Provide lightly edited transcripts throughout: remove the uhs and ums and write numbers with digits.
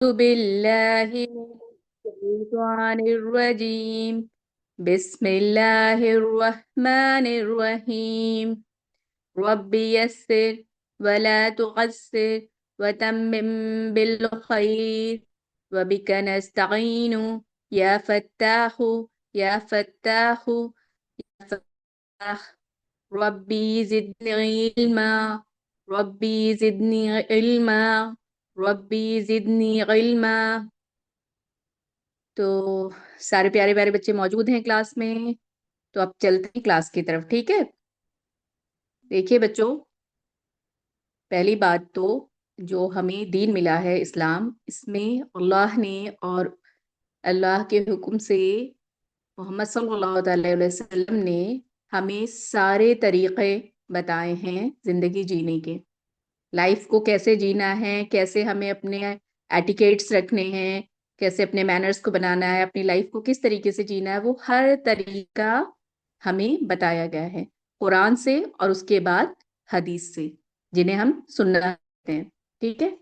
बिल्लाहि मिनश्शैतानिर्रजीम बिस्मिल्लाहिर्रहमानिर्रहीम रब्बि यस्सिर वला तुअस्सिर वतम्मिम बिलखैर वबिका नस्तईनु या फत्ताहु या फत्ताहु या फत्ताह रब्बी जिदनी इल्मा रब्बी जिदनी इल्मा रब्बी जिदनी इल्मा। तो सारे प्यारे प्यारे बच्चे मौजूद हैं क्लास में। तो अब चलते हैं क्लास की तरफ, ठीक है। देखिए बच्चों, पहली बात तो जो हमें दीन मिला है इस्लाम, इसमें अल्लाह ने और अल्लाह के हुक्म से मोहम्मद सल्लल्लाहु अलैहि वसल्लम ने हमें सारे तरीक़े बताए हैं ज़िंदगी जीने के। लाइफ को कैसे जीना है, कैसे हमें अपने एटिकेट्स रखने हैं, कैसे अपने मैनर्स को बनाना है, अपनी लाइफ को किस तरीके से जीना है, वो हर तरीका हमें बताया गया है कुरान से और उसके बाद हदीस से, जिन्हें हम सुनना चाहते हैं। ठीक है।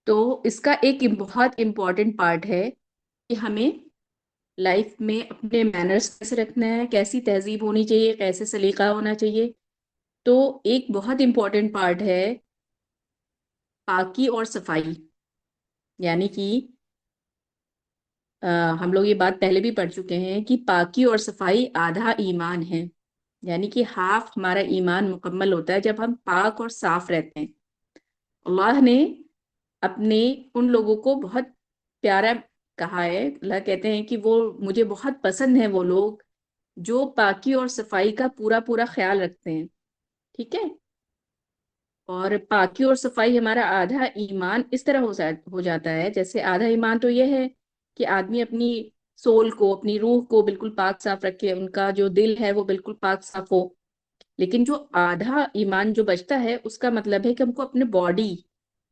तो इसका एक बहुत इम्पोर्टेंट पार्ट है कि हमें लाइफ में अपने मैनर्स कैसे रखना है, कैसी तहजीब होनी चाहिए, कैसे सलीका होना चाहिए। तो एक बहुत इम्पोर्टेंट पार्ट है पाकी और सफाई। यानी कि हम लोग ये बात पहले भी पढ़ चुके हैं कि पाकी और सफाई आधा ईमान है। यानी कि हाफ हमारा ईमान मुकम्मल होता है जब हम पाक और साफ रहते हैं। अल्लाह ने अपने उन लोगों को बहुत प्यारा कहा है। अल्लाह कहते हैं कि वो मुझे बहुत पसंद है, वो लोग जो पाकी और सफाई का पूरा पूरा ख्याल रखते हैं। ठीक है। और पाकी और सफाई हमारा आधा ईमान इस तरह हो जाता है, जैसे आधा ईमान तो यह है कि आदमी अपनी सोल को, अपनी रूह को बिल्कुल पाक साफ रखे, उनका जो दिल है वो बिल्कुल पाक साफ हो। लेकिन जो आधा ईमान जो बचता है, उसका मतलब है कि हमको अपने बॉडी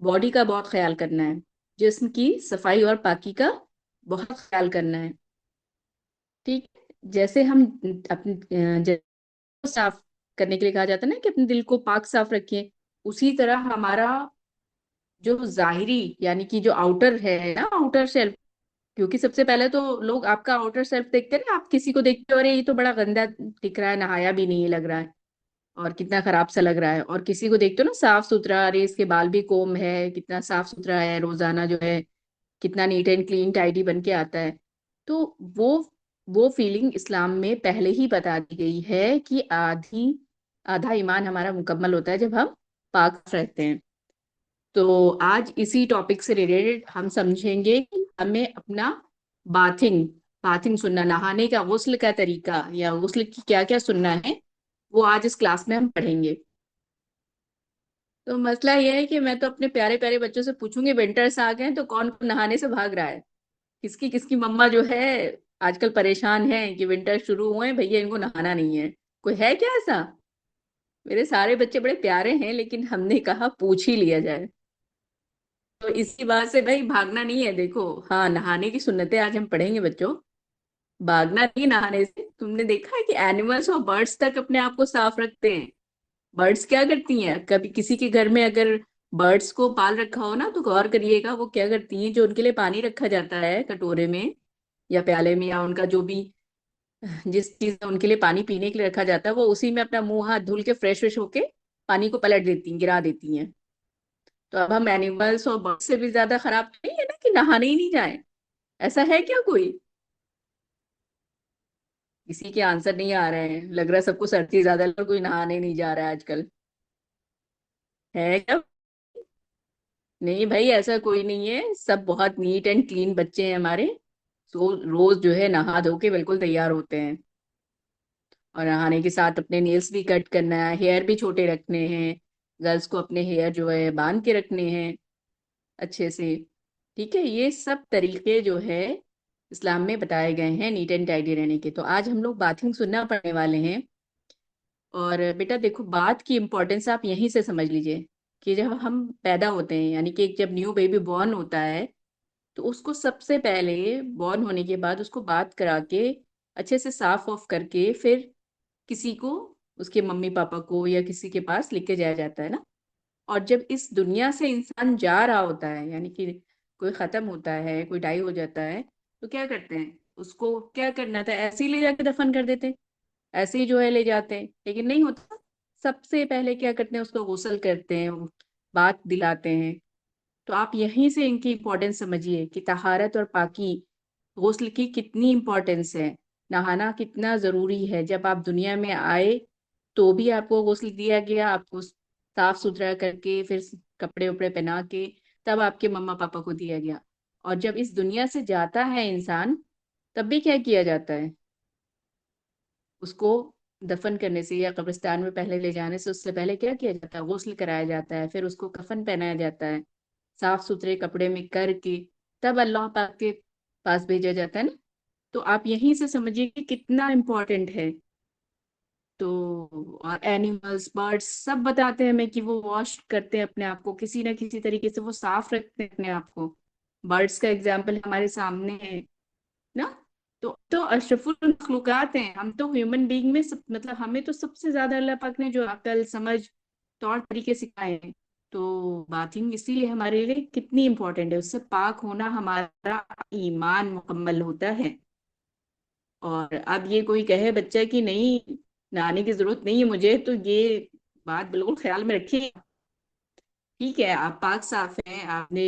बॉडी का बहुत ख्याल करना है, जिस्म की सफाई और पाकी का बहुत ख्याल करना है। ठीक। जैसे हम अपने साफ करने के लिए कहा जाता है ना कि अपने दिल को पाक साफ रखिए, उसी तरह हमारा जो जाहिरी यानी कि जो आउटर है ना, आउटर सेल्फ। क्योंकि सबसे पहले तो लोग आपका आउटर सेल्फ देखते हैं ना, आप किसी को देखते हो, अरे ये तो बड़ा गंदा दिख रहा है, नहाया भी नहीं लग रहा है, और कितना खराब सा लग रहा है। और किसी को देखते हो ना साफ सुथरा, अरे इसके बाल भी कोम है, कितना साफ सुथरा है, रोजाना जो है कितना नीट एंड क्लीन टाइडी बन के आता है। तो वो फीलिंग इस्लाम में पहले ही बता दी गई है कि आधा ईमान हमारा मुकम्मल होता है जब हम पाक रहते हैं। तो आज इसी टॉपिक से रिलेटेड हम समझेंगे कि हमें अपना बाथिंग बाथिंग सुनना, नहाने का, गुस्ल का तरीका या गुस्ल की क्या क्या सुनना है, वो आज इस क्लास में हम पढ़ेंगे। तो मसला यह है कि मैं तो अपने प्यारे प्यारे बच्चों से पूछूंगी, विंटर्स आ गए हैं तो कौन कौन नहाने से भाग रहा है। किसकी किसकी मम्मा जो है आजकल परेशान है कि विंटर शुरू हुए हैं, भैया इनको नहाना नहीं है। कोई है क्या ऐसा? मेरे सारे बच्चे बड़े प्यारे हैं, लेकिन हमने कहा पूछ ही लिया जाए। तो इसी बात से भाई भागना नहीं है, देखो। हाँ, नहाने की सुन्नतें आज हम पढ़ेंगे बच्चों। भागना नहीं नहाने से। तुमने देखा है कि एनिमल्स और बर्ड्स तक अपने आप को साफ रखते हैं। बर्ड्स क्या करती हैं, कभी किसी के घर में अगर बर्ड्स को पाल रखा हो ना, तो गौर करिएगा वो क्या करती हैं। जो उनके लिए पानी रखा जाता है कटोरे में या प्याले में, या उनका जो भी जिस चीज में उनके लिए पानी पीने के लिए रखा जाता है, वो उसी में अपना मुंह हाथ धुल के फ्रेश फ्रेश होके पानी को पलट देती हैं, गिरा देती हैं। तो अब हम एनिमल्स और बर्ड्स से भी ज्यादा खराब नहीं है ना कि नहाने ही नहीं जाए। ऐसा है क्या कोई? किसी के आंसर नहीं आ रहे हैं, लग रहा है सबको सर्दी ज्यादा लग, कोई नहाने नहीं जा रहा है आजकल। है क्या? नहीं भाई, ऐसा कोई नहीं है, सब बहुत नीट एंड क्लीन बच्चे हैं हमारे। तो रोज जो है नहा धो के बिल्कुल तैयार होते हैं। और नहाने के साथ अपने नेल्स भी कट करना है, हेयर भी छोटे रखने हैं। गर्ल्स को अपने हेयर जो है बांध के रखने हैं अच्छे से। ठीक है। ये सब तरीके जो है इस्लाम में बताए गए हैं नीट एंड टाइडी रहने के। तो आज हम लोग बाथिंग सुनना पढ़ने वाले हैं। और बेटा देखो, बात की इम्पोर्टेंस आप यहीं से समझ लीजिए कि जब हम पैदा होते हैं, यानी कि जब न्यू बेबी बॉर्न होता है, तो उसको सबसे पहले बॉर्न होने के बाद उसको बात करा के अच्छे से साफ ऑफ करके फिर किसी को, उसके मम्मी पापा को या किसी के पास लेके जाया जाता है ना। और जब इस दुनिया से इंसान जा रहा होता है, यानी कि कोई खत्म होता है, कोई डाई हो जाता है, तो क्या करते हैं, उसको क्या करना था, ऐसे ही ले जाके दफन कर देते हैं, ऐसे ही जो है ले जाते हैं, लेकिन नहीं होता। सबसे पहले क्या करते हैं, उसको गुस्ल करते हैं, बात दिलाते हैं। तो आप यहीं से इनकी इम्पोर्टेंस समझिए कि तहारत और पाकी, गुस्ल की कितनी इम्पोर्टेंस है। नहाना कितना जरूरी है। जब आप दुनिया में आए तो भी आपको गुस्ल दिया गया, आपको साफ सुथरा करके फिर कपड़े उपड़े पहना के तब आपके मम्मा पापा को दिया गया। और जब इस दुनिया से जाता है इंसान, तब भी क्या किया जाता है, उसको दफन करने से या कब्रिस्तान में पहले ले जाने से उससे पहले क्या किया जाता है, गुस्ल कराया जाता है, फिर उसको कफन पहनाया जाता है, साफ सुथरे कपड़े में करके तब अल्लाह पाक के पास भेजा जाता है ना। तो आप यहीं से समझिए कि कितना इम्पोर्टेंट है। तो और एनिमल्स, बर्ड्स सब बताते हैं हमें कि वो वॉश करते हैं अपने आप को, किसी ना किसी तरीके से वो साफ रखते हैं अपने आप को। बर्ड्स का एग्जाम्पल हमारे सामने है ना। तो अशरफुल मखलूकात हैं हम, तो ह्यूमन बीइंग में सब, मतलब हमें तो सबसे ज्यादा अल्लाह पाक ने जो अकल समझ तौर तरीके सिखाए हैं। तो बाथिंग इसीलिए हमारे लिए कितनी इंपॉर्टेंट है, उससे पाक होना हमारा ईमान मुकम्मल होता है। और अब ये कोई कहे बच्चा कि नहीं, नहाने की जरूरत नहीं है मुझे, तो ये बात बिल्कुल ख्याल में रखिए। ठीक है, आप पाक साफ हैं, आपने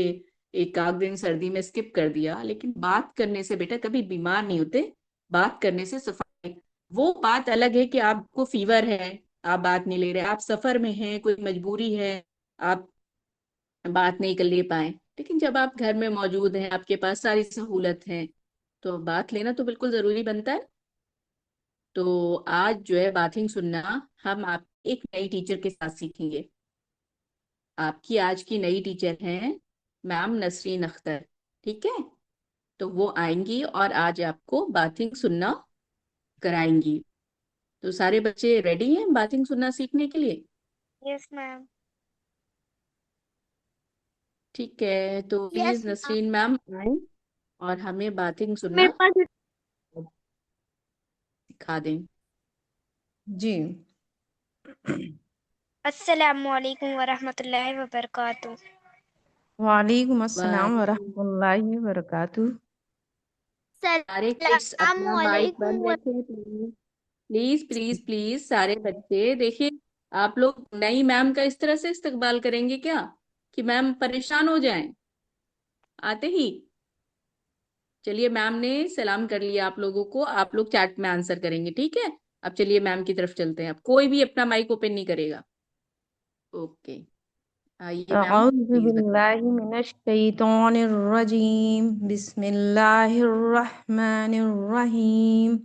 एक आध दिन सर्दी में स्किप कर दिया, लेकिन बात करने से बेटा कभी बीमार नहीं होते। बात करने से सफाई, वो बात अलग है कि आपको फीवर है, आप बात नहीं ले रहे, आप सफर में हैं, कोई मजबूरी है, आप बात नहीं कर ले पाए। लेकिन जब आप घर में मौजूद हैं, आपके पास सारी सहूलत है, तो बात लेना तो बिल्कुल जरूरी बनता है। तो आज जो है बाथिंग सुनना हम आप एक नई टीचर के साथ सीखेंगे। आपकी आज की नई टीचर हैं मैम नसरीन अख्तर। ठीक है, तो वो आएंगी और आज आपको बाथिंग सुनना कराएंगी। तो सारे बच्चे रेडी हैं बाथिंग सुनना सीखने के लिए? Yes ma'am. ठीक है, तो yes please ma'am. Nasreen ma'am आए और हमें बाथिंग मेरे सुनना पास। सिखा दें। जी। अस्सलामु अलैकुम वरहमतुल्लाहि वबरकातुहू। वालेकुम अस्सलाम वालेकुम। वरहमतुल्लाहि वबरकातुह। सारे किड्स अपना सलामु माइक अलैकुम बंद रखें प्लीज। प्लीज प्लीज प्लीज सारे बच्चे देखिए, आप लोग नई मैम का इस तरह से इस्तकबाल करेंगे क्या कि मैम परेशान हो जाएं आते ही? चलिए, मैम ने सलाम कर लिया आप लोगों को, आप लोग चैट में आंसर करेंगे, ठीक है। अब चलिए मैम की तरफ चलते हैं, अब कोई भी अपना माइक ओपन नहीं करेगा। ओके, आइए मैम अऊज़ु प्लीज बताइए। बिल्लाहि मिनश शैतानिर रजीम बिस्मिल्लाहिर रहमानिर रहीम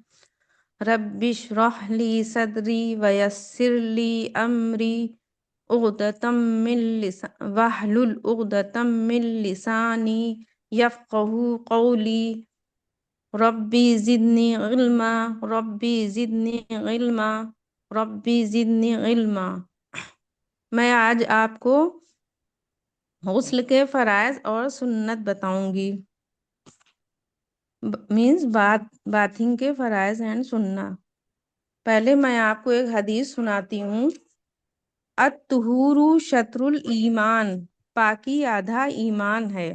रब्बिश्रह ली सदरी वयस्सिर ली अमरी उक़दतम मिन वहलुल उक़दतम मिन लिसानी यफ़क़हू क़ौली रब्बी ज़िदनी इल्मा रब्बी ज़िदनी इल्मा रब्बी ज़िदनी इल्मा। मैं आज आपको गुस्ल के फराइज और सुन्नत बताऊंगी। मीन्स बाथिंग के फराइज एंड सुन्ना। पहले मैं आपको एक हदीस सुनाती हूँ। अत्तुहूरु शत्रुल ईमान, पाकी आधा ईमान है।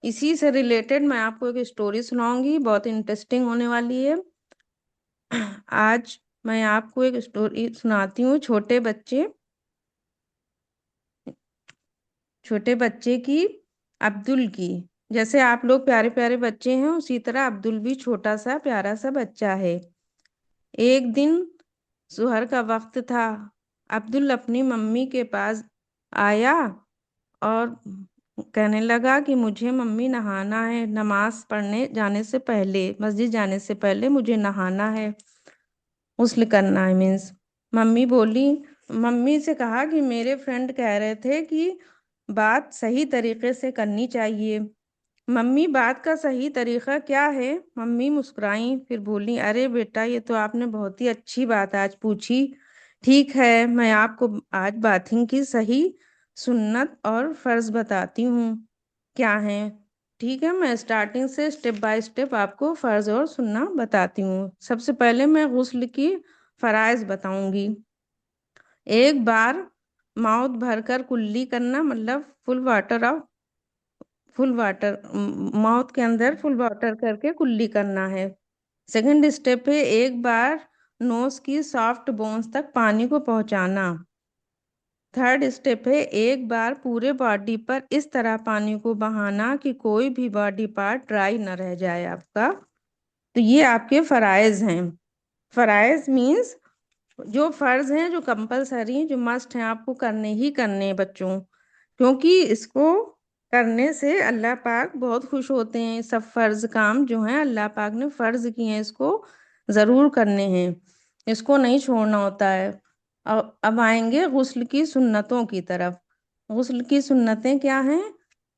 इसी से रिलेटेड मैं आपको एक स्टोरी सुनाऊंगी, बहुत इंटरेस्टिंग होने वाली है। आज मैं आपको एक स्टोरी सुनाती हूँ छोटे बच्चे की, अब्दुल की। जैसे आप लोग प्यारे प्यारे बच्चे हैं, उसी तरह अब्दुल भी छोटा सा प्यारा सा बच्चा है। एक दिन सुहर का वक्त था। अब्दुल अपनी मम्मी के पास आया और कहने लगा कि मुझे मम्मी नहाना है, नमाज पढ़ने जाने से पहले, मस्जिद जाने से पहले मुझे नहाना है, गुस्ल करना है। मीन्स मम्मी बोली, मम्मी से कहा कि मेरे फ्रेंड कह रहे थे कि बात सही तरीके से करनी चाहिए। मम्मी, बात का सही तरीका क्या है? मम्मी मुस्कुराई, फिर बोली, अरे बेटा, ये तो आपने बहुत ही अच्छी बात आज पूछी। ठीक है, मैं आपको आज बाथिंग की सही सुन्नत और फर्ज बताती हूँ क्या है। ठीक है, मैं स्टार्टिंग से स्टेप बाय स्टेप आपको फर्ज और सुन्ना बताती हूँ। सबसे पहले मैं गुस्ल की फराइज बताऊंगी। एक बार माउथ भरकर कुल्ली करना, मतलब full water of full water, mouth के अंदर फुल वाटर करके कुल्ली करना है। सेकंड स्टेप है एक बार नोज की सॉफ्ट बोन्स तक पानी को पहुंचाना। थर्ड स्टेप है एक बार पूरे बॉडी पर इस तरह पानी को बहाना कि कोई भी बॉडी पार्ट ड्राई न रह जाए आपका। तो ये आपके फराइज हैं। फराइज मीन्स जो फर्ज हैं, जो कंपलसरी हैं, जो मस्ट हैं, आपको करने ही करने हैं बच्चों, क्योंकि इसको करने से अल्लाह पाक बहुत खुश होते हैं। सब फर्ज काम जो हैं अल्लाह पाक ने फर्ज किए हैं, इसको जरूर करने हैं, इसको नहीं छोड़ना होता है। अब आएंगे गुस्ल की सुन्नतों की तरफ। गुस्ल की सुन्नतें क्या हैं?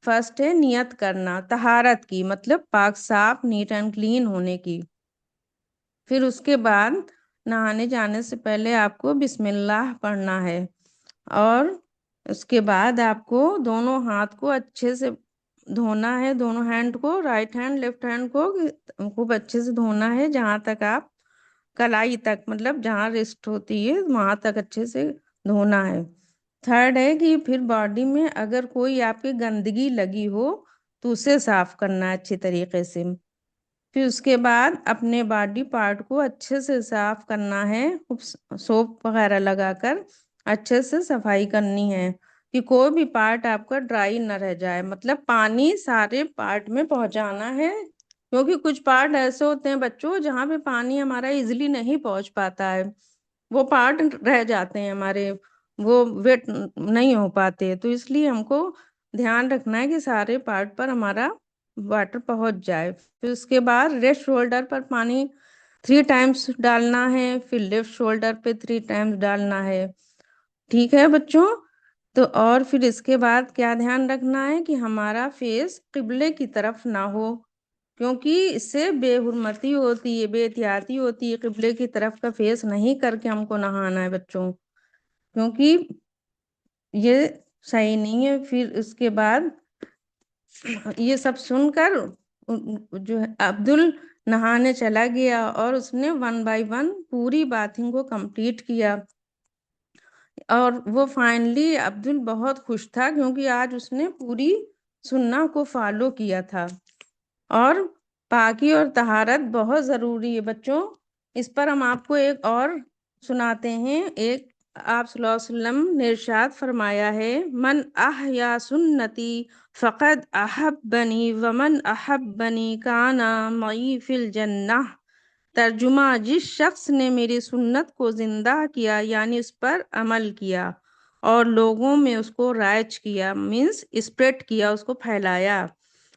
फर्स्ट है नियत करना तहारत की, मतलब पाक साफ नीट एंड क्लीन होने की। फिर उसके बाद नहाने जाने से पहले आपको बिस्मिल्लाह पढ़ना है, और उसके बाद आपको दोनों हाथ को अच्छे से धोना है, दोनों हैंड को, राइट हैंड लेफ्ट हैंड को खूब अच्छे से धोना है, जहाँ तक आप कलाई तक, मतलब जहाँ रिस्ट होती है वहां तक अच्छे से धोना है। थर्ड है कि फिर बॉडी में अगर कोई आपकी गंदगी लगी हो तो उसे साफ करना है अच्छी तरीके से। फिर उसके बाद अपने बॉडी पार्ट को अच्छे से साफ करना है, खूब सोप वगैरह लगाकर अच्छे से सफाई करनी है कि कोई भी पार्ट आपका ड्राई न रह जाए, मतलब पानी सारे पार्ट में पहुंचाना है, क्योंकि कुछ पार्ट ऐसे होते हैं बच्चों जहाँ पे पानी हमारा इजिली नहीं पहुंच पाता है, वो पार्ट रह जाते हैं हमारे, वो वेट नहीं हो पाते, तो इसलिए हमको ध्यान रखना है कि सारे पार्ट पर हमारा वाटर पहुंच जाए। फिर उसके बाद लेफ्ट शोल्डर पर पानी 3 टाइम्स डालना है, फिर लेफ्ट शोल्डर पे 3 टाइम्स डालना है। ठीक है बच्चों? तो और फिर इसके बाद क्या ध्यान रखना है कि हमारा फेस किबले की तरफ ना हो, क्योंकि इससे बेहुरमती होती है, बेहतियाती होती है, किबले की तरफ का फेस नहीं करके हमको नहाना है बच्चों, क्योंकि ये सही नहीं है। फिर उसके बाद ये सब सुनकर जो है अब्दुल नहाने चला गया और उसने 1 बाय 1 पूरी बाथिंग को कंप्लीट किया, और वो फाइनली अब्दुल बहुत खुश था क्योंकि आज उसने पूरी सुन्ना को फॉलो किया था। और पाकी और तहारत बहुत ज़रूरी है बच्चों। इस पर हम आपको एक और सुनाते हैं। एक आप सल्लल्लाहु अलैहि वसल्लम ने इरशाद फरमाया है, मन अहया सुन्नती फ़क़द अहब्बनी वमन अहब्बनी काना मई फिल जन्नह। तर्जुमा, जिस शख्स ने मेरी सुन्नत को जिंदा किया यानी उस पर अमल किया और लोगों में उसको राइज किया, मीन्स स्प्रेड किया, उसको फैलाया,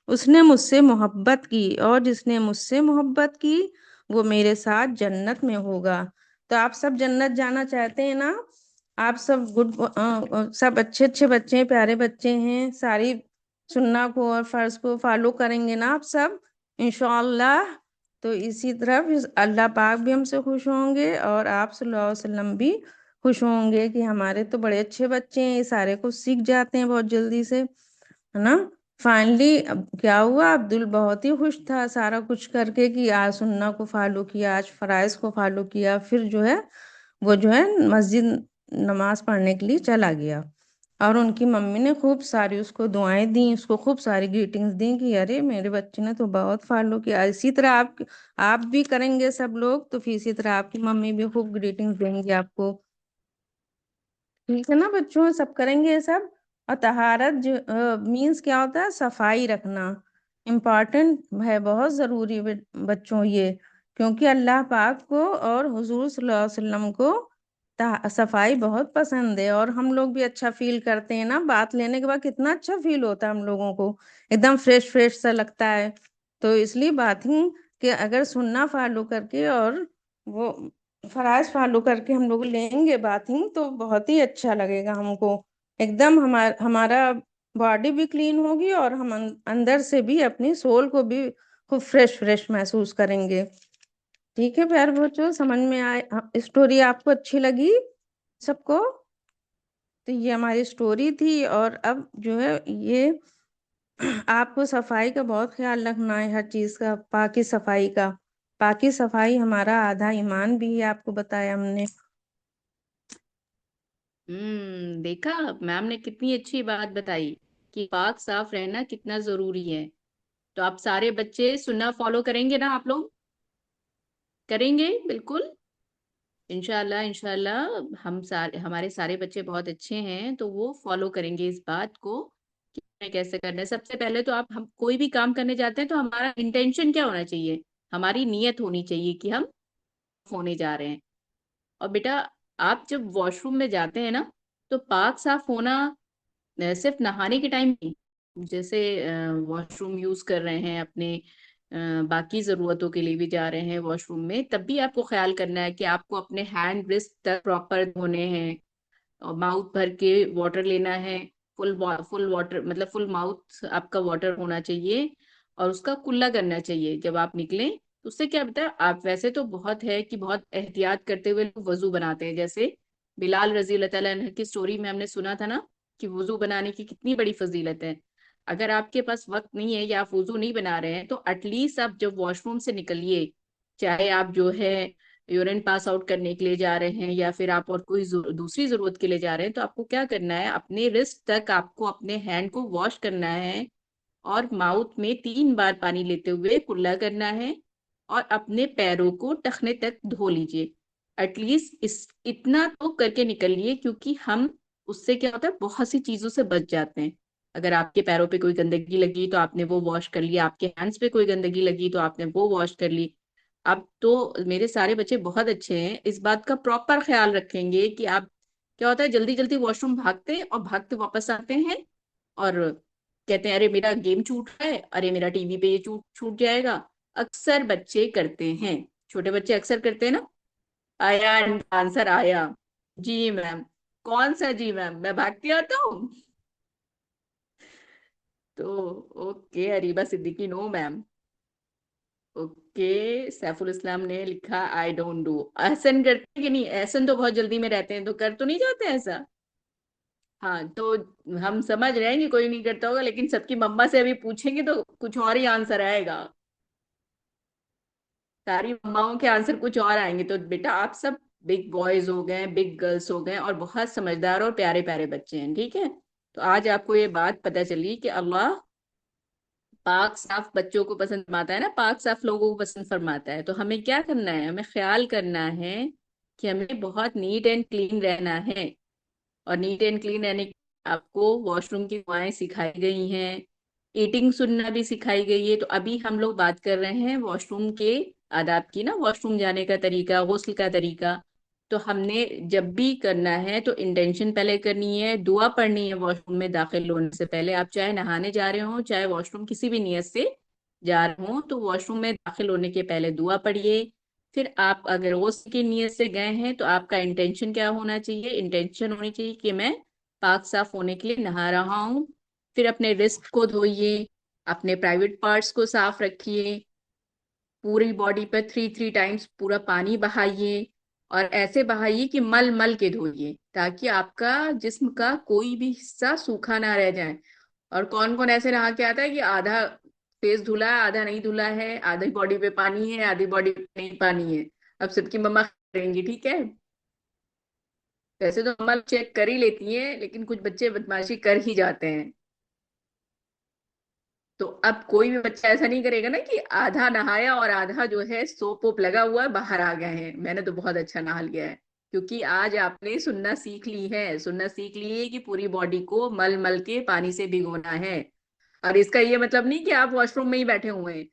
उसने मुझसे मोहब्बत की, और जिसने मुझसे मोहब्बत की वो मेरे साथ जन्नत में होगा। तो आप सब जन्नत जाना चाहते हैं ना? आप सब सब अच्छे अच्छे बच्चे हैं, प्यारे बच्चे हैं, सारी सुन्ना को और फर्ज को फॉलो करेंगे ना आप सब इंशाअल्लाह? तो इसी तरह फिर अल्लाह पाक भी हमसे खुश होंगे और आप सल्लल्लाहु अलैहि वसल्लम भी खुश होंगे कि हमारे तो बड़े अच्छे बच्चे हैं, ये सारे कुछ सीख जाते हैं बहुत जल्दी से, है ना? फाइनली अब क्या हुआ, अब्दुल बहुत ही खुश था सारा कुछ करके कि आज सुन्ना को फॉलो किया, आज फराइज को फॉलो किया। फिर जो है वो जो है मस्जिद नमाज पढ़ने के लिए चला गया, और उनकी मम्मी ने खूब सारी उसको दुआएं दी, उसको खूब सारी ग्रीटिंग्स दी कि अरे मेरे बच्चे ने तो बहुत फॉलो किया। इसी तरह आप भी करेंगे सब लोग, तो फिर इसी तरह आपकी मम्मी भी खूब ग्रीटिंग्स देंगी आपको। ठीक है ना बच्चों? सब करेंगे ये सब। और तहारत जो मीन्स क्या होता है, सफाई रखना इम्पॉर्टेंट है, बहुत ज़रूरी बच्चों ये, क्योंकि अल्लाह पाक को और हुजूर सल्लल्लाहु अलैहि वसल्लम को सफाई बहुत पसंद है, और हम लोग भी अच्छा फील करते हैं ना, बात लेने के बाद कितना अच्छा फील होता है हम लोगों को, एकदम फ्रेश फ्रेश सा लगता है। तो इसलिए बाथिंग के अगर सुन्ना फॉलो करके और वो फराज फॉलो करके हम लोग लेंगे बाथिंग तो बहुत ही अच्छा लगेगा हमको, एकदम हमारा बॉडी भी क्लीन होगी और हम अंदर से भी अपनी सोल को भी खूब फ्रेश फ्रेश महसूस करेंगे। ठीक है प्यारे बच्चों, समझ में आए? स्टोरी आपको अच्छी लगी सबको? तो ये हमारी स्टोरी थी, और अब जो है ये आपको सफाई का बहुत ख्याल रखना है, हर चीज का, पाकी सफाई का। पाकी सफाई हमारा आधा ईमान भी है, आपको बताया हमने। देखा, मैम ने कितनी अच्छी बात बताई कि पाक साफ रहना कितना जरूरी है। तो आप सारे बच्चे सुन्ना फॉलो करेंगे ना? आप लोग करेंगे बिल्कुल। इंशाल्लाह इंशाल्लाह हमारे सारे बच्चे बहुत अच्छे हैं, तो वो फॉलो करेंगे इस बात को कि हमें कैसे करना है। सबसे पहले तो हम कोई भी काम करने जाते हैं तो हमारा इंटेंशन क्या होना चाहिए? हमारी नीयत होनी चाहिए कि हम होने जा रहे हैं। और बेटा, आप जब वॉशरूम में जाते हैं ना, तो पाक साफ होना सिर्फ नहाने के टाइम नहीं, जैसे वॉशरूम यूज कर रहे हैं अपने बाकी जरूरतों के लिए भी जा रहे हैं वॉशरूम में, तब भी आपको ख्याल करना है कि आपको अपने हैंड रिस्ट तक प्रॉपर धोने हैं, और माउथ भर के वाटर लेना है। फुल वाटर मतलब फुल माउथ आपका वाटर होना चाहिए, और उसका कुल्ला करना चाहिए जब आप निकलें। तो उससे क्या होता है, आप वैसे तो बहुत है कि बहुत एहतियात करते हुए लोग वजू बनाते हैं, जैसे बिलाल रजी अल्लाह ताला अन्हु की स्टोरी में हमने सुना था ना कि वजू बनाने की कितनी बड़ी फजीलत है। अगर आपके पास वक्त नहीं है या आप वजू नहीं बना रहे हैं, तो एटलीस्ट आप जब वॉशरूम से निकलिए, चाहे आप जो है यूरिन पास आउट करने के लिए जा रहे हैं या फिर आप और कोई दूसरी जरूरत के लिए जा रहे हैं, तो आपको क्या करना है, अपने रिस्ट तक आपको अपने हैंड को वॉश करना है, और माउथ में 3 बार पानी लेते हुए कुल्ला करना है, और अपने पैरों को टखने तक धो लीजिए। एटलीस्ट इस इतना तो करके निकलिए, क्योंकि हम उससे क्या होता है, बहुत सी चीजों से बच जाते हैं। अगर आपके पैरों पे कोई गंदगी लगी तो आपने वो वॉश कर लिया, आपके हैंड्स पे कोई गंदगी लगी तो आपने वो वॉश कर ली। अब तो मेरे सारे बच्चे बहुत अच्छे हैं, इस बात का प्रॉपर ख्याल रखेंगे कि आप, क्या होता है, जल्दी जल्दी वॉशरूम भागते हैं और भागते वापस आते हैं, और कहते हैं अरे मेरा गेम छूट रहा है, अरे मेरा टीवी पे ये छूट छूट जाएगा। अक्सर बच्चे करते हैं, छोटे बच्चे अक्सर करते हैं ना। आया इनका आंसर आया। जी मैम। कौन सा जी मैम? मैं भागती आता हूँ? तो okay, Areeba Siddiqui no ma'am. Okay, Saiful Islam ने लिखा आई डोंट डू। एहसन करते हैं कि नहीं? एहसन तो बहुत जल्दी में रहते हैं, तो कर तो नहीं जाते ऐसा? हाँ, तो हम समझ रहे हैं कि कोई नहीं करता होगा, लेकिन सबकी मम्मा से अभी पूछेंगे तो कुछ और ही आंसर आएगा। सारी मम्माओं के आंसर कुछ और आएंगे। तो बेटा, आप सब बिग बॉयज हो गए, बिग गर्ल्स हो गए, और बहुत समझदार और प्यारे प्यारे बच्चे हैं, ठीक है। तो आज आपको ये बात पता चली कि अल्लाह पाक साफ बच्चों को पसंद फरमाता है ना, पाक साफ लोगों को पसंद फरमाता है। तो हमें क्या करना है, हमें ख्याल करना है कि हमें बहुत नीट एंड क्लीन रहना है। और नीट एंड क्लीन रहने की आपको वॉशरूम की दुआएं सिखाई गई हैं, ईटिंग सुनना भी सिखाई गई है। तो अभी हम लोग बात कर रहे हैं वॉशरूम के आदाब की ना, वॉशरूम जाने का तरीका, गुस्ल का तरीका। तो हमने जब भी करना है तो इंटेंशन पहले करनी है, दुआ पढ़नी है वॉशरूम में दाखिल होने से पहले। आप चाहे नहाने जा रहे हो, चाहे वॉशरूम किसी भी नियत से जा रहे हो, तो वॉशरूम में दाखिल होने के पहले दुआ पढ़िए। फिर आप अगर गुस्ल की नियत से गए हैं तो आपका इंटेंशन क्या होना चाहिए? इंटेंशन होनी चाहिए कि मैं पाक साफ होने के लिए नहा रहा हूँ। फिर अपने रिस्ट को धोइए, अपने प्राइवेट पार्ट्स को साफ रखिए, पूरी बॉडी पर 3 3 टाइम्स पूरा पानी बहाइए, और ऐसे बहाइए कि मल मल के धोइए, ताकि आपका जिस्म का कोई भी हिस्सा सूखा ना रह जाए। और कौन कौन ऐसे नहा के आता है कि आधा फेस धुला है, आधा नहीं धुला है, आधी बॉडी पे पानी है, आधी बॉडी पे नहीं पानी है। अब सबकी मम्मा करेंगी, ठीक है। वैसे तो मम्मा चेक कर ही लेती हैं, लेकिन कुछ बच्चे बदमाशी कर ही जाते हैं। तो अब कोई भी बच्चा ऐसा नहीं करेगा ना कि आधा नहाया और आधा जो है सोप वोप लगा हुआ है बाहर आ गए हैं, मैंने तो बहुत अच्छा नहा लिया है। क्योंकि आज आपने सुनना सीख ली है, सुनना सीख ली है कि पूरी बॉडी को मल मल के पानी से भिगोना है। और इसका ये मतलब नहीं कि आप वॉशरूम में ही बैठे हुए हैं।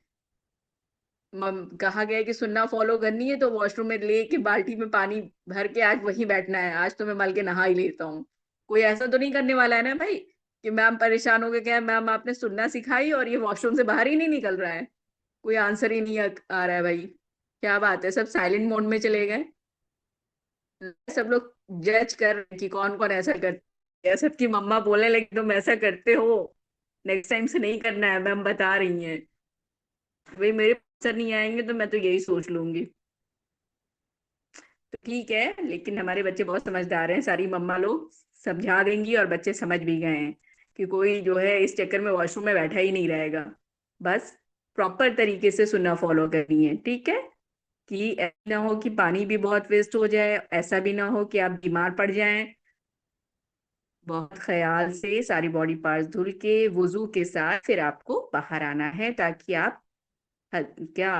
कहा गया है कि सुनना फॉलो करनी है तो वॉशरूम में लेके बाल्टी में पानी भर के आज वहीं बैठना है, आज तो मैं मल के नहा ही लेता हूँ। कोई ऐसा तो नहीं करने वाला है ना भाई कि मैम परेशान हो गए, क्या मैम आपने सुनना सिखाई और ये वॉशरूम से बाहर ही नहीं निकल रहा है? कोई आंसर ही नहीं आ रहा है भाई। क्या बात है, सब साइलेंट मोड में चले गए। सब लोग जज कर रहे हैं कि कौन कौन ऐसा करते हैं। सबकी मम्मा बोले लेकिन तुम ऐसा करते हो, नेक्स्ट टाइम से नहीं करना है, मैम बता रही हैं। भाई मेरे आंसर नहीं आएंगे तो मैं तो यही सोच लूंगी। तो ठीक है, लेकिन हमारे बच्चे बहुत समझदार हैं, सारी मम्मा लोग समझा देंगी और बच्चे समझ भी गए हैं कि कोई जो है इस चक्कर में वॉशरूम में बैठा ही नहीं रहेगा। बस प्रॉपर तरीके से सुनना फॉलो करनी है, ठीक है। कि ऐसा ना हो कि पानी भी बहुत वेस्ट हो जाए, ऐसा भी ना हो कि आप बीमार पड़ जाएं। बहुत ख्याल से सारी बॉडी पार्ट्स धुल के वुजू के साथ फिर आपको बाहर आना है, ताकि आप क्या,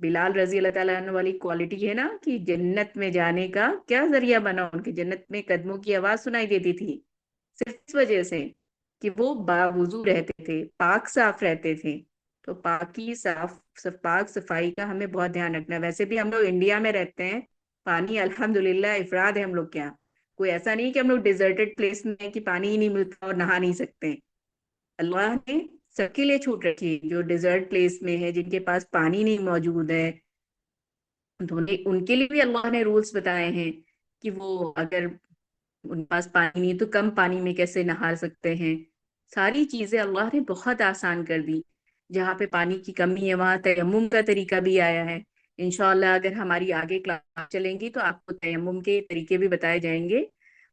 बिलाल रजी अल्लाह ताला अन्हु वाली क्वालिटी है ना कि जन्नत में जाने का क्या जरिया बना, उनके जन्नत में कदमों की आवाज सुनाई देती थी सिर्फ इस वजह से कि वो बावुजू रहते थे, पाक साफ रहते थे। तो पाकी पाक सफाई का हमें बहुत ध्यान रखना है। वैसे भी हम लोग इंडिया में रहते हैं, पानी अल्हम्दुलिल्लाह इफराद है हम लोग के यहाँ। कोई ऐसा नहीं कि हम लोग डिजर्टेड प्लेस में हैं कि पानी ही नहीं मिलता और नहा नहीं सकते। अल्लाह ने सबके लिए छूट रखी है, जो डिजर्ट प्लेस में है, जिनके पास पानी नहीं मौजूद है, तो उनके लिए भी अल्लाह ने रूल्स बताए हैं कि वो अगर उनके पास पानी नहीं तो कम पानी में कैसे नहा सकते हैं। सारी चीजें अल्लाह ने बहुत आसान कर दी। जहाँ पे पानी की कमी है वहां तयम्मुम का तरीका भी आया है। इंशाअल्लाह अगर हमारी आगे क्लास चलेंगी तो आपको तयम्मुम के तरीके भी बताए जाएंगे।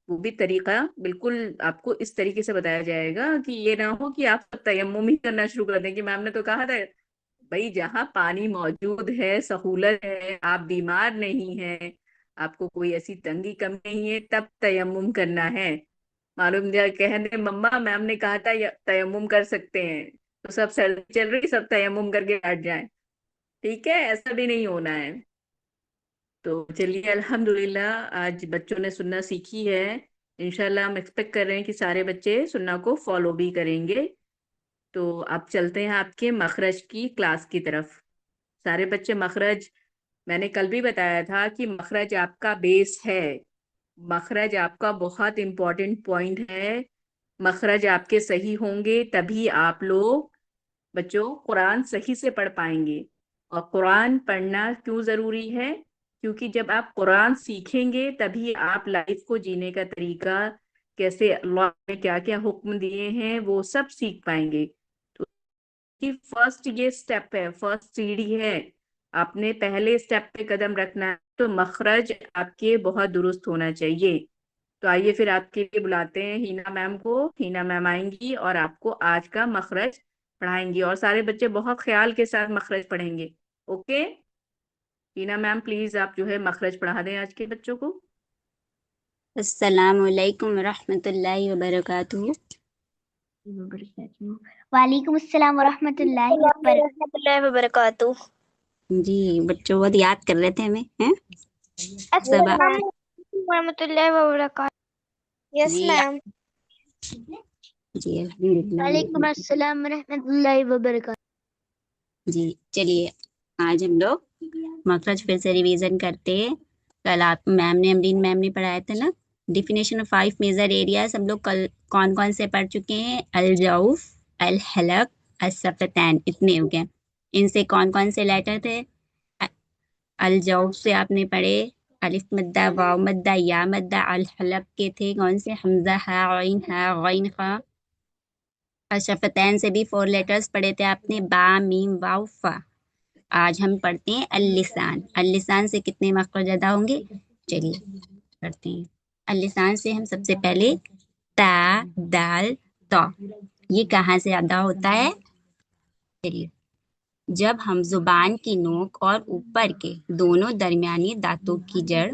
वो भी तरीका बिल्कुल आपको इस तरीके से बताया जाएगा कि ये ना हो कि आप तयम्मुम ही करना शुरू कर दें कि मैम ने तो कहा था। भाई जहाँ पानी मौजूद है, सहूलत है, आप बीमार नहीं हैं, आपको कोई ऐसी तंगी कम नहीं है, तब तयम्मुम करना है। मालूम दिया कहने मम्मा मैम ने कहा था तयम्मुम कर सकते हैं, तो सब सर्दी चल रही सब तयम्मुम करके बैठ जाएं। ठीक है, ऐसा भी नहीं होना है। तो चलिए अल्हम्दुलिल्लाह आज बच्चों ने सुनना सीखी है। इंशाल्लाह हम एक्सपेक्ट कर रहे हैं कि सारे बच्चे सुन्ना को फॉलो भी करेंगे। तो अब चलते हैं आपके मखरज की क्लास की तरफ। सारे बच्चे मखरज, मैंने कल भी बताया था कि मखरज आपका बेस है। मखरज आपका बहुत इंपॉर्टेंट पॉइंट है। मखरज आपके सही होंगे तभी आप लोग बच्चों कुरान सही से पढ़ पाएंगे। और कुरान पढ़ना क्यों जरूरी है? क्योंकि जब आप कुरान सीखेंगे तभी आप लाइफ को जीने का तरीका, कैसे अल्लाह ने क्या क्या हुक्म दिए हैं वो सब सीख पाएंगे। तो कि फर्स्ट ये स्टेप है, फर्स्ट सीढ़ी है। आपने पहले स्टेप पे कदम रखना है, तो मखरज आपके बहुत दुरुस्त होना चाहिए। तो आइए फिर आपके लिए बुलाते हैं हिना मैम को। हिना मैम आएंगी और आपको आज का मखरज पढ़ाएंगी, और सारे बच्चे बहुत ख्याल के साथ मखरज पढ़ेंगे। ओके, हिना मैम प्लीज आप जो है मखरज पढ़ा दें आज के बच्चों को। अस्सलामु अलैकुम वरहमतुल्लाहि वबरकातुहू। वालेकुम अस्सलाम वरहमतुल्लाहि वबरकातुह। जी बच्चों बहुत याद कर रहे थे हमें हैं सब अस्सलाम वालेकुम वरहमतुल्लाहि वबरकातुह। यस जी मैम। जी अल्हम्दुलिल्लाह। वालेकुम अस्सलाम वरहमतुल्लाहि वबरकातुह। जी चलिए आज हम लोग मखरज फिर से रिवीजन करते हैं। कल आप मैम ने अमरीन मैम ने पढ़ाया था ना, डिफिनेशन ऑफ 5 मेजर एरियाज। हम लोग कल कौन कौन से पढ़ चुके हैं? अल जौफ, अल हलक, असफतैन, इतने हो गए। इनसे कौन कौन से लेटर थे? अल जौफ से आपने पढ़े अलिफ मद्दा, वाव मद्दा, या मद्दा। अल हलक के थे कौन से? हमजा, हा गईन खा। अशफतैन से भी 4 लेटर्स पढ़े थे आपने, बा मीम वाव फा। आज हम पढ़ते हैं अल लिसान। अल लिसान से कितने मखरज अदा होंगे? चलिए पढ़ते हैं। अल लिसान से हम सबसे पहले ता, दाल, तो, ये कहाँ से अदा होता है? चलिए, जब हम जुबान की नोक और ऊपर के दोनों दरमियानी दांतों की जड़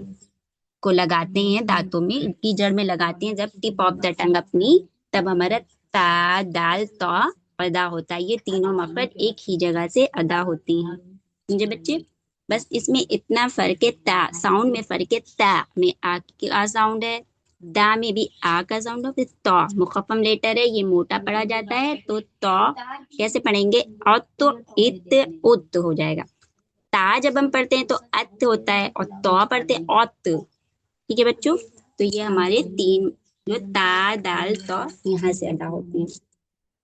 को लगाते हैं, दांतों में की जड़ में लगाते हैं जब टिप ऑफ द टंग अपनी, तब हमारा ता, दाल, तो अदा होता है। ये तीनों मखरज एक ही जगह से अदा होती हैं। समझे बच्चे? बस इसमें इतना फर्क है, ता साउंड में फर्क है। ता में आ साउंड है, दा में भी आ का साउंड है। फिर तो मुखफ़्फ़म लेटर है, ये मोटा पढ़ा जाता है। तो कैसे पढ़ेंगे? औत, इत, उत हो जाएगा। ता जब हम पढ़ते हैं तो अत होता है, और तो पढ़ते हैं औत। ठीक है बच्चों? तो ये हमारे तीन जो ता, दाल, तो यहाँ से अदा होती हैं।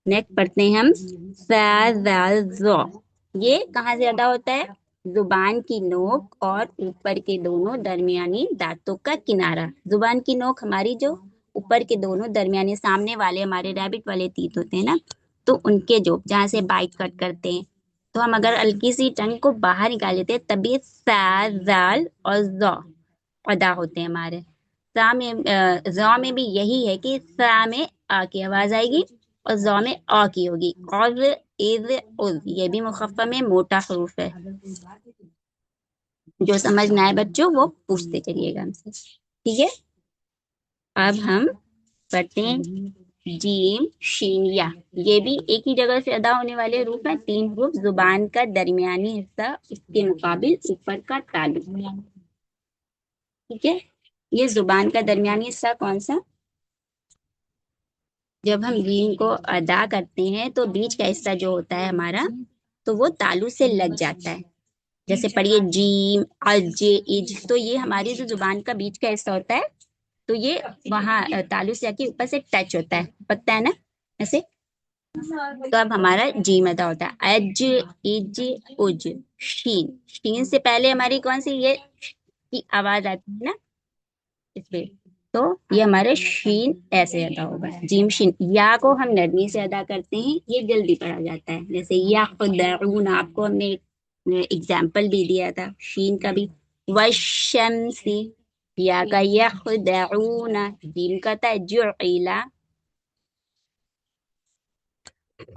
नेक्स्ट पढ़ते हैं हम सा, दाल, ज़ो। ये कहाँ से अदा होता है? जुबान की नोक और ऊपर के दोनों दरमियानी दांतों का किनारा। जुबान की नोक हमारी जो ऊपर के दोनों दरमियानी सामने वाले हमारे रैबिट वाले तीत होते हैं ना, तो उनके जो जहाँ से बाइट कट करते हैं, तो हम अगर हल्की सी टंग को बाहर निकाल लेते हैं तभी सा, दाल और ज़ो अदा होते हैं हमारे। सा में ज़ो में भी यही है कि सा में आ की आवाज आएगी और ज़ो में आ की होगी। और इज, उज, ये भी मुखफ़्फ़म में मोटा हरूफ है। जो समझ ना आए बच्चों वो पूछते चलिएगा हमसे। ठीक है, अब हम पढ़ते हैं जीम शीन या। ये भी एक ही जगह से अदा होने वाले रूप हैं। 3 हरूफ, जुबान का दरमियानी हिस्सा, इसके मुकाबिल ऊपर का तालु। ठीक है, ये जुबान का दरमियानी हिस्सा कौन सा? जब हम जीम को अदा करते हैं तो बीच का हिस्सा जो होता है हमारा, तो वो तालु से लग जाता है। जैसे पढ़िए जीम अज इज, तो ये हमारी जो जुबान का बीच का हिस्सा होता है, तो ये वहां तालु से आके ऊपर से टच होता है, पता है ना ऐसे। तो अब हमारा जीम अदा होता है अज इज उज। शीन, शीन से पहले हमारी कौन सी ये की आवाज आती है ना, इसमें। तो ये हमारे शीन ऐसे अदा होगा, जीम शीन। या को हम नरमी से अदा करते हैं, ये जल्दी पढ़ा जाता है। जैसे या खुदऊन, आपको हमने एग्जाम्पल भी दिया था शीन का भी। वशम्सी, या का यखदऊन, जीम का था जुइला।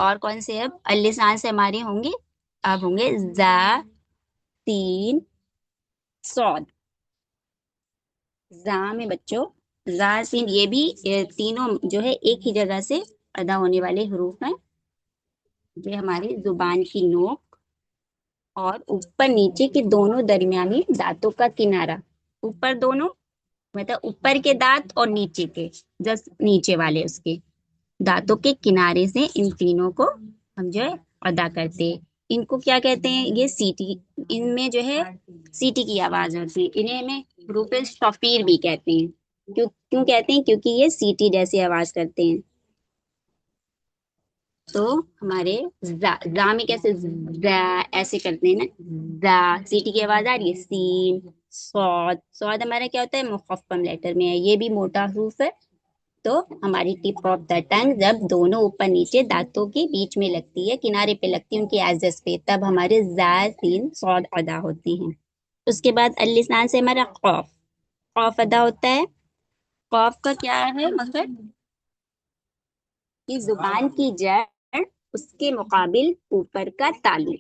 और कौन से अब अलिसान से हमारे होंगे? अब होंगे जा, तीन, सौद। जा में बच्चों, जा सीन, ये भी तीनों जो है एक ही जगह से अदा होने वाले हरूफ हैं। ये हमारी जुबान की नोक और ऊपर नीचे के दोनों दरमियानी दांतों का किनारा। ऊपर दोनों मतलब ऊपर के दांत और नीचे के, जस्ट नीचे वाले उसके दांतों के किनारे से इन तीनों को हम जो है अदा करते हैं। इनको क्या कहते हैं? ये सीटी, इनमें जो है सीटी की आवाज होती है। इन्हें हमें हरूफ शफीर भी कहते हैं। क्यों क्यों कहते हैं? क्योंकि ये सीटी जैसी आवाज करते हैं। तो हमारे जा में कैसे जा ऐसे करते हैं ना, जा सीटी की आवाज आ रही है। सीन, सौद, सौद हमारा क्या होता है? मुखफ्फम लेटर में है, ये भी मोटा हरूफ है। तो हमारी टिप ऑफ द टंग जब दोनों ऊपर नीचे दांतों के बीच में लगती है, किनारे पे लगती है उनकी एजेस पे, तब हमारे जा सीन सौद अदा होती हैं। उसके बाद अलिसान से हमारा खौफ, खौफ अदा होता है। खौफ का क्या है मतलब? कि जुबान की जड़, उसके मुकाबिल ऊपर का तालु।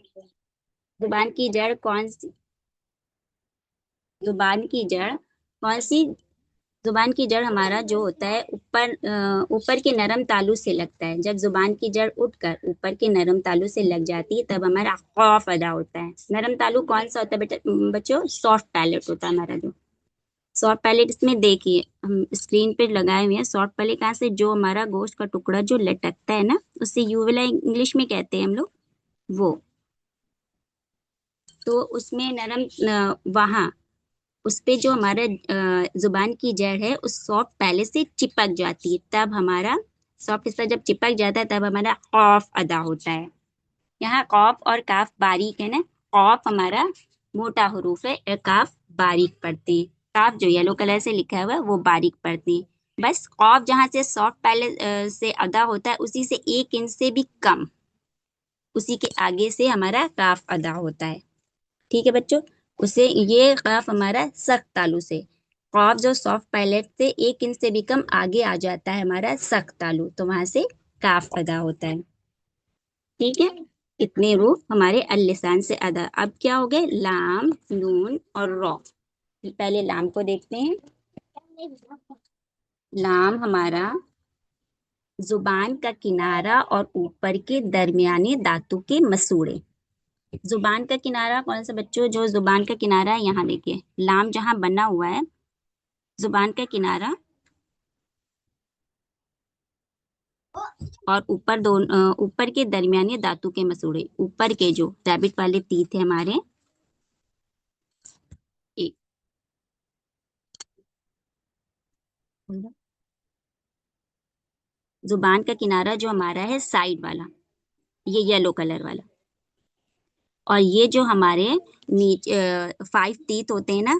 जुबान की जड़ कौन सी? जुबान की जड़ कौन सी? जुबान की जड़ हमारा जो होता है ऊपर, ऊपर के नरम तालु से लगता है। जब जुबान की जड़ उठकर ऊपर के नरम तालु से लग जाती है, तब हमारा खौफ अदा होता है। नरम तालु कौन सा होता है बेटा? बच्चों, सॉफ्ट पैलेट होता है हमारा जो। सॉफ्ट पैलेट, इसमें देखिए हम स्क्रीन पे लगाए हुए हैं। सॉफ्ट पैलेट कहाँ से? जो हमारा गोश्त का टुकड़ा जो लटकता है ना, उससे यूविला इंग्लिश में कहते हैं हम लोग वो। तो उसमें नरम वहाँ उस पे जो हमारा जुबान की जड़ है उस सॉफ्ट पहले से चिपक जाती है, तब हमारा सॉफ्ट हिस्सा जब चिपक जाता है तब हमारा कॉफ अदा होता है। यहाँ कॉफ और काफ बारीक है ना, कॉफ हमारा मोटा हरूफ है, काफ बारीक पढ़ते हैं। काफ जो येलो कलर से लिखा हुआ है वो बारीक पढ़ते हैं। बस कॉफ जहाँ से सॉफ्ट पहले से अदा होता है, उसी से 1 इंच से भी कम, उसी के आगे से हमारा काफ अदा होता है। ठीक है बच्चों, उसे ये काफ हमारा सख्त तालु से, काफ जो सॉफ्ट पैलेट से 1 इंच से भी कम आगे आ जाता है हमारा सख्त तालु, तो वहां से काफ अदा होता है। ठीक है, इतने रूप हमारे अल लिसान से अदा। अब क्या हो गए? लाम, नून और रॉ। पहले लाम को देखते हैं। लाम हमारा जुबान का किनारा और ऊपर के दरमियाने दांतों के मसूड़े। जुबान का किनारा कौन सा बच्चों? जो जुबान का किनारा है, यहाँ देखिए लाम जहाँ बना हुआ है, जुबान का किनारा और ऊपर दोनों ऊपर के दरमियाने दांतों के मसूड़े, ऊपर के जो रैबिट वाले टीथ है हमारे, एक जुबान का किनारा जो हमारा है साइड वाला, ये येलो कलर वाला। और ये जो हमारे नीचे 5 टीथ होते हैं ना,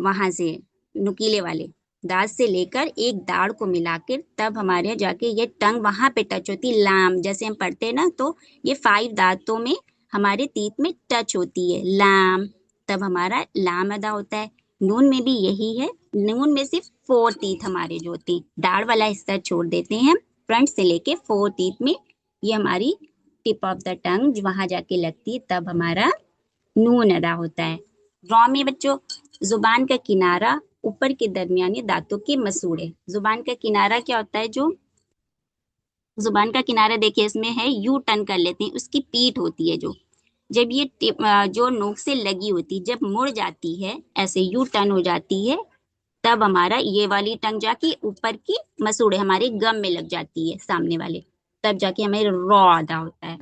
वहां से नुकीले वाले दांत से लेकर एक दाढ़ को मिलाकर, तब हमारे यहाँ जाके ये टंग वहां पे टच होती है। लाम जैसे हम पढ़ते हैं ना, तो ये 5 दांतों में हमारे तीत में टच होती है लाम, तब हमारा लाम अदा होता है। नून में भी यही है। नून में सिर्फ 4 टीथ हमारे जो होते हैं, दाढ़ वाला हिस्सा छोड़ देते हैं, फ्रंट से लेके 4 टीथ में ये हमारी टिप ऑफ द टंग वहां जाके लगती है, तब हमारा नून अदा होता है। रॉ में बच्चों जुबान का किनारा ऊपर के दरमियानी दांतों के मसूड़े। जुबान का किनारा क्या होता है? जो जुबान का किनारा देखिए इसमें है, यू टर्न कर लेते हैं, उसकी पीठ होती है जो, जब ये जो नोक से लगी होती है, जब मुड़ जाती है ऐसे यू टर्न हो जाती है, तब हमारा ये वाली टंग जाके ऊपर की मसूड़े हमारे गम में लग जाती है सामने वाले, तब जाके हमें रॉ अदा होता है।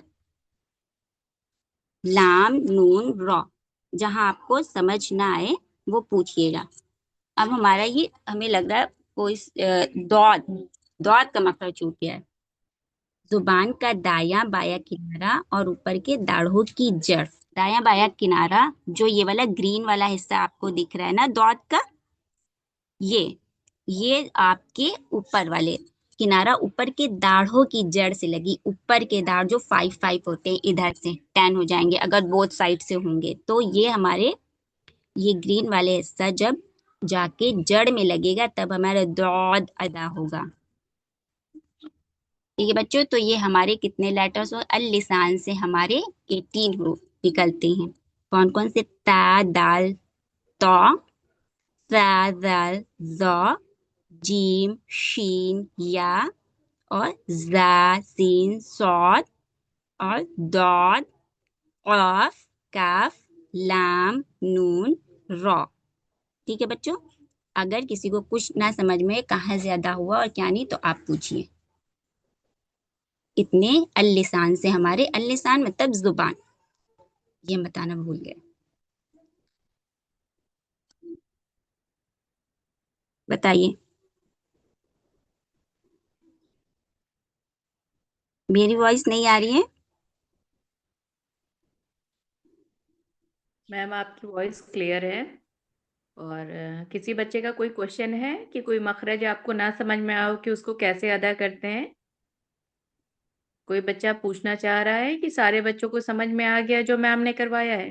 लाम नून रॉ, जहां आपको समझ ना आए वो पूछिएगा। अब हमारा ये हमें लग रहा है कोई दौद, दौद का मखरज छूट गया है। जुबान का दायां बायां किनारा और ऊपर के दाढ़ों की जड़। दायां बायां किनारा, जो ये वाला ग्रीन वाला हिस्सा आपको दिख रहा है ना दौद का, ये आपके ऊपर वाले किनारा, ऊपर के दाढ़ों की जड़ से लगी, ऊपर के दाढ़ जो 5 होते हैं इधर से 10 हो जाएंगे अगर बोथ साइड से होंगे, तो ये हमारे ये ग्रीन वाले हिस्सा जब जाके जड़ में लगेगा तब हमारा दौद अदा होगा। ठीक है बच्चों, तो ये हमारे कितने लेटर्स हो? अल लिसान से हमारे 18 हरूफ निकलते हैं। कौन कौन से? ता दाल तो, सा दाल ज़ो, जीम शीन या, और जा सीन सौद, और दौद कॉफ काफ लाम नून रॉ। ठीक है बच्चों, अगर किसी को कुछ ना समझ में कहाँ ज्यादा हुआ और क्या नहीं तो आप पूछिए। इतने अल लिसान से हमारे, अल लिसान मतलब जुबान, ये बताना भूल गए। बताइए, मेरी वॉइस नहीं आ रही है? मैम आपकी वॉइस क्लियर है। और किसी बच्चे का कोई क्वेश्चन है कि कोई मखरज आपको ना समझ में आओ कि उसको कैसे अदा करते हैं? कोई बच्चा पूछना चाह रहा है कि सारे बच्चों को समझ में आ गया जो मैम ने करवाया है?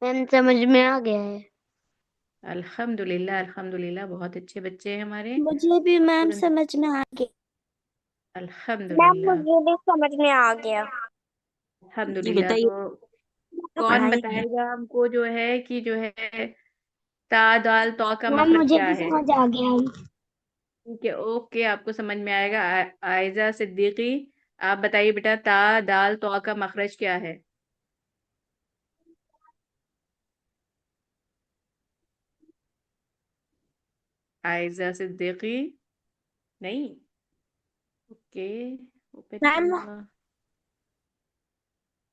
मैम समझ में आ गया है। अल्हम्दुलिल्लाह अल्हम्दुलिल्लाह, बहुत अच्छे बच्चे हैं हमारे। मुझे भी मैम तुरंत समझ में आ गया। मैम अल्हम्दुलिल्लाह मुझे भी समझ में आ गया। जी अल्हम्दुलिल्लाह। बताइए, तो तो कौन पढ़ाई है। बताएगा हमको जो है कि जो है ता दाल तौ का मैम मखरज मुझे क्या भी है? समझ आ गया। ठीक है, ओके, आपको समझ में आएगा। आयजा सिद्दीकी, आप बताइए बेटा, ता दाल तौ का मखरज क्या है? आयजा सिद्दीकी, नहीं? ओके, ओपन मैम करूंगा।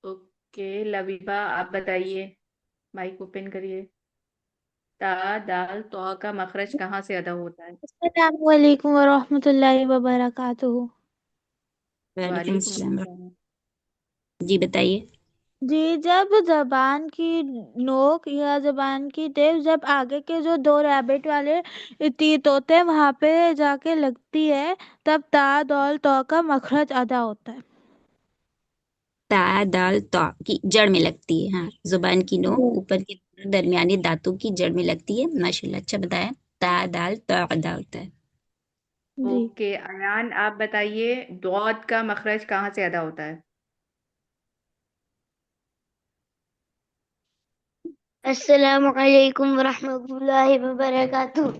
ओके, लबीबा आप बताइए, माइक ओपन करिए। ता दाल तौ का मखरज कहाँ से अदा होता है? अस्सलाम वालेकुम वरहमतुल्लाहि वबरकातुहू। वालेकुम वालेकुम सलाम। अस्सलाम। जी बताइए। जी, जब जबान की नोक या जबान की टेप जब आगे के जो दो रैबिट वाले तीत होते हैं वहां पे जाके लगती है, तब ता दौल तौ का मखरज अदा होता है। ता दाल तौ की जड़ में लगती है, हाँ, जुबान की नोक जी। ऊपर के दरमियानी दांतों की जड़ में लगती है। माशाल्लाह, अच्छा बताया। ता दाल तौ अदा होता है। जी। ओके अयान, आप बताइए, दौद का मखरज कहाँ से अदा होता है? अस्सलाम वालेकुम वरहमतुल्लाहि वबरकातुह।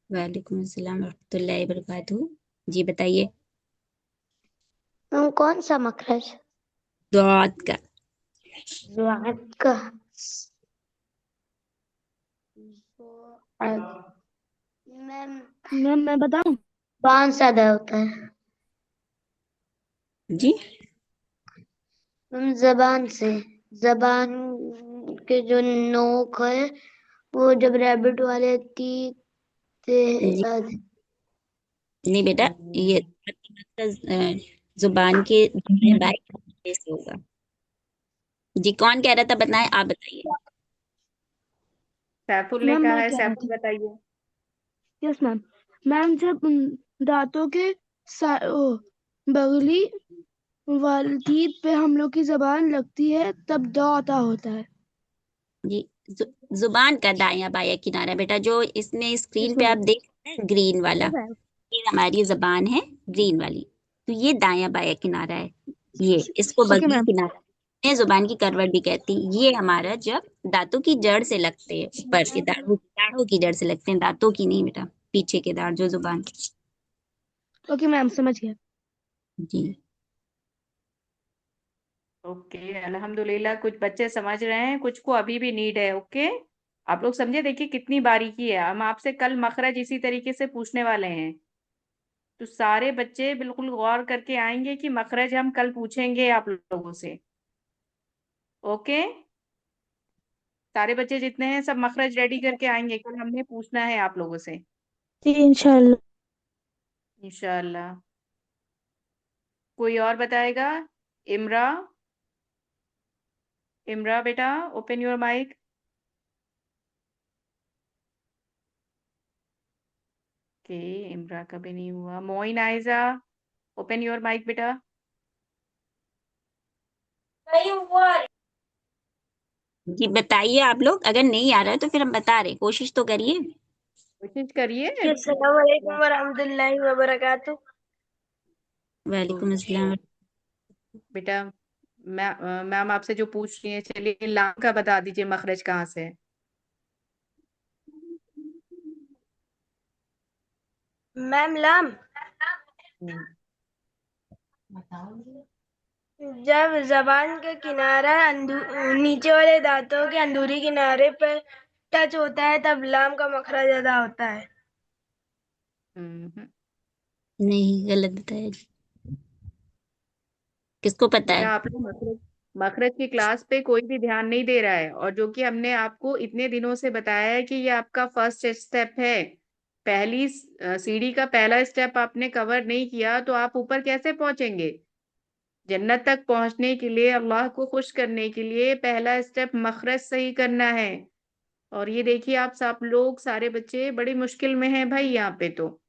वालेकुम अस्सलाम रहमतुल्लाहि वबरकातुहू। जी बताइए। मैम कौन सा मखरज? दौद का। ज़ुआद का। मैम मैम मैं बताऊं? कौन सा अदा होता है? जी मैम जबान से, जबान के जो नोक है वो जब रैबिट वाले तीत से जी नहीं बेटा, ये जुबान के दाएं बाएं हिस्से से होगा। जी कौन कह रहा था, बताएं, आप बताइए। सैफुल ने मैम कहा मैं है, कह रही सैफुल थी। बताइए। Yes ma'am. मैम जब दांतों के बगली वाली टीथ पे हम लोग की जबान लगती है तब दौ अता होता है। जी जुबान का दायां बायां किनारा बेटा, जो इसमें यस स्क्रीन पे आप मैम। देख रहे हैं ग्रीन वाला, यस मैम। ये हमारी जबान है ग्रीन वाली, तो ये दायां बायां किनारा है, ये इसको ओके बगली मैम। किनारा। ये जुबान की करवट भी कहते हैं। ये हमारा जब दांतों की जड़ से लगते हैं, ऊपर के दाढ़ों की जड़ से लगते हैं, दांतों की नहीं बेटा, पीछे के दाढ़ जो जुबान। ओके मैम, समझ गया। जी। ओके, अल्हम्दुलिल्लाह कुछ बच्चे समझ रहे हैं, कुछ को अभी भी नीड है। ओके, आप लोग समझे, देखिए कितनी बारीकी है। हम आपसे कल मखरज इसी तरीके से पूछने वाले हैं, तो सारे बच्चे बिल्कुल गौर करके आएंगे कि मखरज हम कल पूछेंगे आप लोगों से। ओके, सारे बच्चे जितने हैं सब मखरज रेडी करके आएंगे, कल हमने पूछना है आप लोगों से जी इंशाल्लाह। इंशाल्लाह। कोई और बताएगा? इमरा, इमरा बेटा, ओपन योर माइक। ओके, इमरा का भी नहीं हुआ। Moin Aiza, open your mic बेटा। जी बताइए आप लोग, अगर नहीं आ रहा है तो फिर हम बता रहे, कोशिश तो करिए। कोशिश करिए। अस्सलाम वालेकुम वरहमतुल्लाहि वबरकातुहू। वालेकुम अस्सलाम। बेटा, मैम आपसे जो पूछ रही है, चलिए लाम का बता दीजिए मखरज कहाँ से है। मैम लाम, हम्म, जब जबान का किनारा नीचे वाले दांतों के अंदरूनी किनारे पर टच होता है तब लाम का मखरज अदा होता है। हम्म। नहीं, गलत बताया जी। किसको पता बेटा है? आप लोग मखरज मखरज की क्लास पे कोई भी ध्यान नहीं दे रहा है, और जो कि हमने आपको इतने दिनों से बताया है कि ये आपका फर्स्ट स्टेप है। पहली सीढ़ी का पहला स्टेप आपने कवर नहीं किया तो आप ऊपर कैसे पहुंचेंगे? जन्नत तक पहुंचने के लिए, अल्लाह को खुश करने के लिए पहला स्टेप मखरज सही करना है। और ये देखिए, आप सब लोग सारे बच्चे बड़ी मुश्किल में हैं भाई, यहाँ पे तो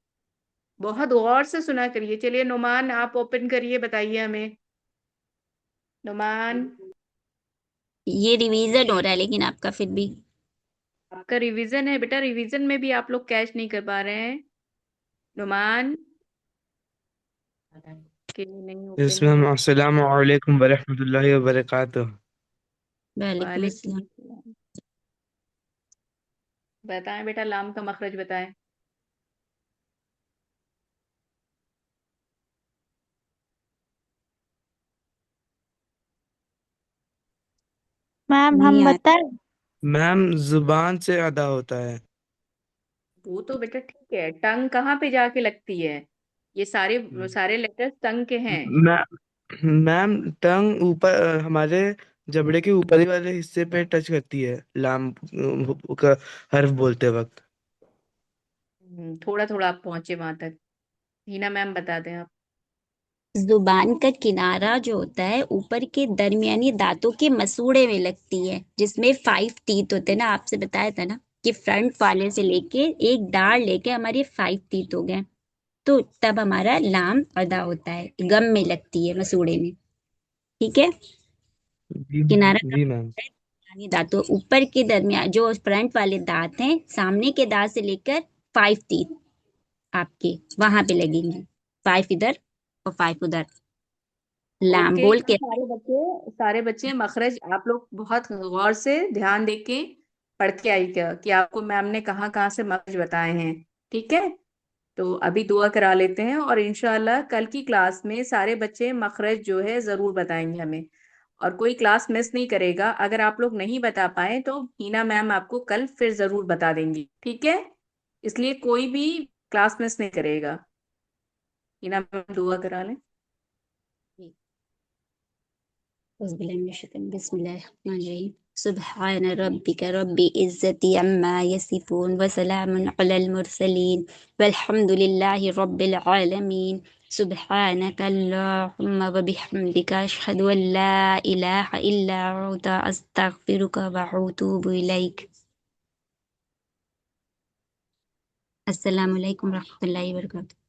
बहुत गौर से सुना करिए। चलिए नुमान, आप ओपन करिए, बताइए हमें। नुमान, ये रिवीजन हो रहा है लेकिन आपका फिर भी। आपका रिवीजन है बेटा, रिवीजन में भी आप लोग कैच नहीं कर पा रहे हैं। नुमान के नहीं यस ओपन मैम, हुआ। अस्सलाम वालेकुम वरहमतुल्लाहि वबरकातुह। वालेकुम वालेकुम अस्सलाम। अस्सलाम। बताएं बेटा, लाम का मखरज बताएं। मैम नहीं हम आ बताएं? मैम जुबान से अदा होता है। वो तो बेटा ठीक है, टंग कहाँ पे जाके लगती है? ये सारे सारे लेटर्स टंग के हैं। मै- मैम टंग ऊपर हमारे जबड़े के ऊपरी वाले हिस्से पे टच करती है लाम का हर्फ बोलते वक्त। थोड़ा थोड़ा आप पहुंचे वहां तक। हीना मैम बता दें आप। जुबान का किनारा जो होता है ऊपर के दरमियानी दांतों के मसूड़े में लगती है, जिसमें 5 टीथ होते हैं ना, आपसे बताया था ना कि फ्रंट वाले से लेके एक दाढ़ लेके हमारे 5 टीथ हो गए, तो तब हमारा लाम अदा होता है, गम में लगती है मसूड़े में। ठीक है। जी। किनारा कब जी मैम। होता है? दरमियानी दांतों ऊपर के दरमियान जो फ्रंट वाले दांत हैं, सामने के दांत से लेकर 5 टीथ आपके वहां पे लगेंगे, 5 इधर और 5 उधर। लाम ओके, बोल के। सारे बच्चे मखरज आप लोग बहुत गौर से ध्यान दे के पढ़ के आइएगा कि आपको मैम ने कहाँ कहाँ से मखरज बताए हैं। ठीक है, तो अभी दुआ करा लेते हैं, और इंशाल्लाह कल की क्लास में सारे बच्चे मखरज जो है जरूर बताएंगे हमें, और कोई क्लास मिस नहीं करेगा। अगर आप लोग नहीं बता पाए तो हीना मैम आपको कल फिर जरूर बता देंगी, ठीक है? इसलिए कोई भी क्लास मिस नहीं करेगा। हीना मैम दुआ करा लें। बिस्मिल्लाहिर्रहमानिर्रहीम। सुब्हान रब्बिका रब्बि इज्जति अम्मा यसिफून व सलामुन अलल मुरसलीन वल्हम्दुलिल्लाहि रब्बिल आलमीन। सुब्हानक अल्लाहुम्मा व बिहम्दिका अशहदु अन ला इलाहा इल्ला अंता अस्तगफिरुका व अतूबु इलैक। अस्सलामु अलैकुम रहमतुल्लाहि व बरकातुहू।